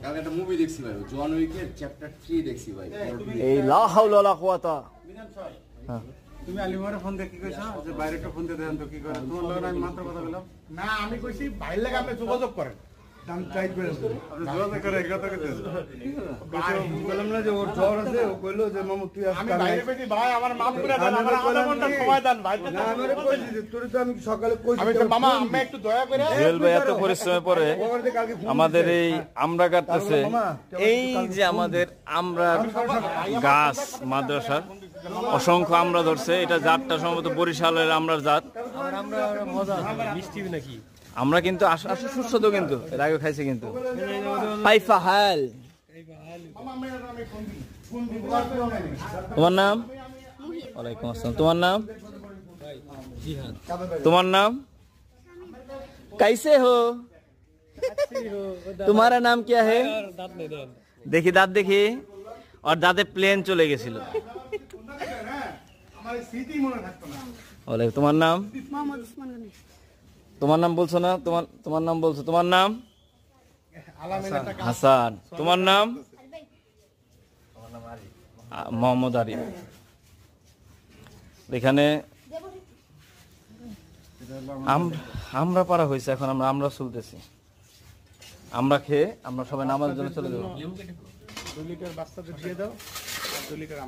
কালকে একটা মুভি দেখছি ভাই, জন উইকের চ্যাপ্টার 3 দেখছি ভাই। এই লা হাওলা ওয়ালা কুওয়াতা। হ্যাঁ তুমি আলিমারে ফোন দিয়ে কি কইছো যে বাইরেটা ফোন দিয়ে দেন তো কি করে তোমার লগে আমি মাত্র কথা বললাম না আমি কইছি বাইরে লাগে আপনি যোগাযোগ করেন দাম চাই করে আপনি যোগাযোগ করে এই কথা কইতেছ বললাম না যে ওর জ্বর আছে ও কইলো যে মামু তুই আমি বাইরে কইছি ভাই আমার মাফ করে দেন আমার আধা ঘন্টা সময় দেন ভাই না আমারে কইছি যে তোরে তো আমি সকালে কইছি আমি মামা আমি একটু দয়া করে জুয়েল ভাই এত পরিশ্রমের পরে আমাদের এই আমরা কাটতেছে এই যে আমাদের আমরা গাছ মাদ্রাসার অসংখ্য আমরা ধরছে, এটা জাতটা সম্ভবত বরিশালের আমরার জাত। আমরা কিন্তু সুস্বাদু, কিন্তু এর আগে খাইছি কিন্তু পাইফা হাল। তোমার নাম? ওয়ালাইকুম আসসালাম। তোমার নাম? তোমার নাম? कैसे हो? तुम्हारा नाम क्या है? देखी दांत देखी, और दांते प्लेन चले গেছিল। তোমার নাম? তোমার নাম বলছো না? তোমার নাম বলছো। তোমার নাম? হাসান। তোমার নাম? মোহাম্মদ আরিফ। এখানে আমরা পারা হয়েছে, এখন আমরা চলতেছি। আমরা খেয়ে আমরা সবাই নামাজের জন্য চলে যাবো। 2 লিটার বাচ্চাদের দিয়ে দাও, 2 লিটার